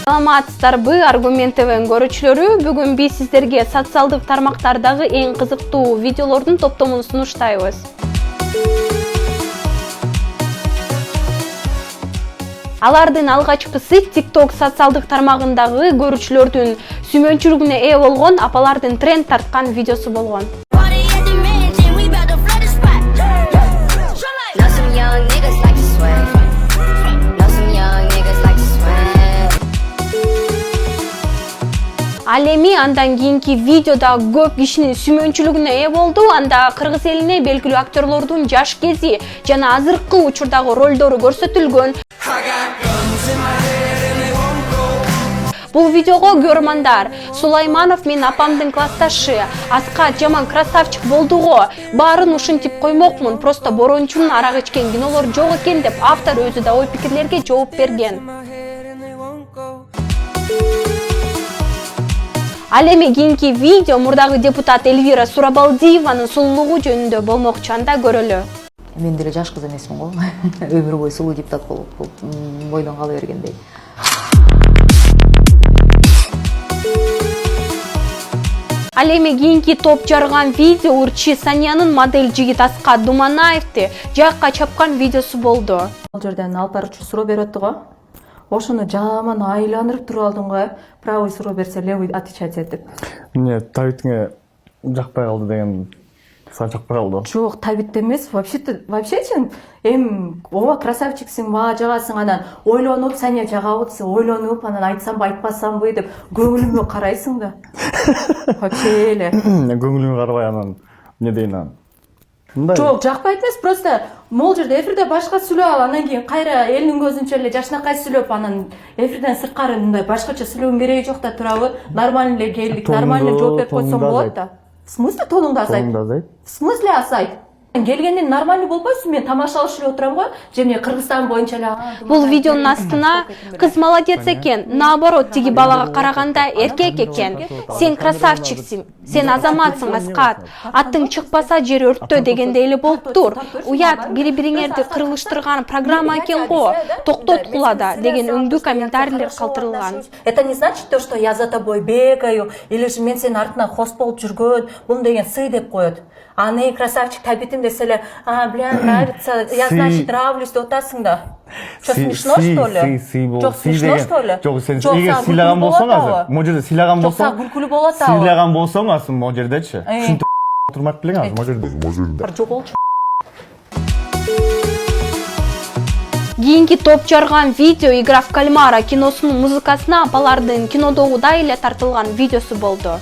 Саламатсыздарбы, Аргумент ТВ көрүүчүлөрү, бүгүн биз сиздерге социалдык тармактардагы эң кызыктуу видеолордун топтомун сунуштайбыз. Алардын алгачкысы TikTok социалдык тармагындагы көрүүчүлөрдүн сүймөнчүлүгүнө ээ болгон апалардын тренд тарткан видеосу болгон. Ал эми андан кийинки видеода көп кишинин сүймөнчүлүгүнө ээ болду. Анда кыргыз элине белгилүү актерлордун жаш кези жана азыркы учурдагы ролдору көрсөтүлгөн. Бул видеого көрөрмандар Сулайманов мен апамдын классташы, Аскат жаман красавчик болдуго, баарын ушинтип коймокмун, просто борончунун арак ичкен кинолор жок экен деп автор өзү да ой пикирлерге жооп берген. Ал эми кийинки видео мурдагы депутат Эльвира Сурабалдиеванын сулуулугу жөнүндө болмокчу, анда көрөлү. Мен деле жаш кыз эмесмин го. Өмүр бою сулуу депутат болуп бойдон кала бергендей. Ал эми кийинки топ жарган видео урчи Санянын модель жигит Аскат Думанаевди жакка чапкан видеосу болду. Ал жерден алпарчу суроо берет го. Ошону жаман айланырып туруп алдым го. Правый суроо берсе левый отвечать этип. Эмне табитиңе жакпай калды деген жакпай калды. Жок, табит эмес. Вообще-чен ооба красавчиксиң, мага жагасың, анан ойлонуп, Саня жагабытсың, ойлонуп, анан айтсамбы, айтпасамбы деп көңүлүмө карайсың да. Вообще эле. Көңүлүмө карабай анан эмне дейин анан. Жок, жакпайт эмес, просто могул жерде эфирде башка сүйлөп ал, анан кийин кайра элдин көзүнчө эле жашынакай сүйлөп, анан эфирден сырткары мындай башкача сүйлөөгөн кереги жок да, турабы? Нормально эле келдик, нормально эле жооп берип койсоң болот да. В смысле тонуңду азайт? В смысле азайт? Келгенден нормально болбойсуң, мен тамашалаш эле отурам го, же эмне Кыргызстан боюнча эле. Бул видеонун астына кыз молодец экен, наоборот тиги балага караганда эркек экен. Сен красавчиксиң, сен азаматсың Аскат. Аттың чыкпаса жер өрттө дегендей эле болуптур. Уят, бири-бириңерди кырылыштырган программа экен го. Токтоткула да деген өңдүү комментарийлер калтырылган. Это не значит то, что я за тобой бегаю, или же мен сенин артынан хост болуп жүргөн, бул деген сый деп коет. А не красавчик табитим десе эле, бля, нравится, я значит нравлюсь деп атасың да. Что, смешно что ли? Жок, смешно что ли? Жок, сен эгер сыйлаган болсоң азыр, могул жерде сыйлаган болсоң, күлкүлүү болот а. сыйлаган болсоң азыр могул жердечи. Ушинтип турмак белең азыр могул жерде. Жок болчу. Кийинки топ жарган видео Игра в кальмара киносунун музыкасына апалардын кинодогудай эле тартылган видеосу болду.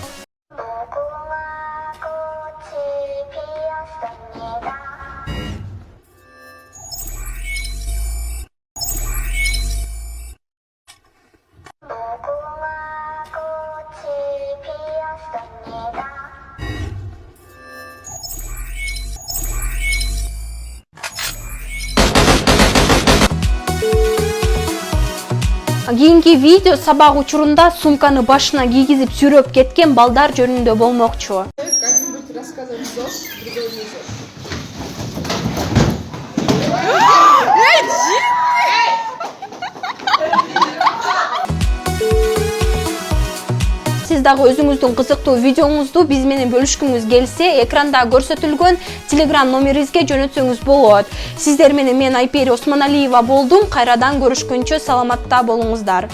Кийинки видео сабак учурунда сумканы башына кийгизип сүйрөп кеткен балдар жөнүндө болмокчу. Сиз дагы өзүңүздүн кызыктуу видеоңузду биз менен бөлүшкүңүз келсе, экранда көрсөтүлгөн Telegram номерибизге жөнөтсөңүз болот. Сиздер менен мен Айпери Осмоналиева болдум. Кайрадан көрүшкөнчө саламатта болуңуздар.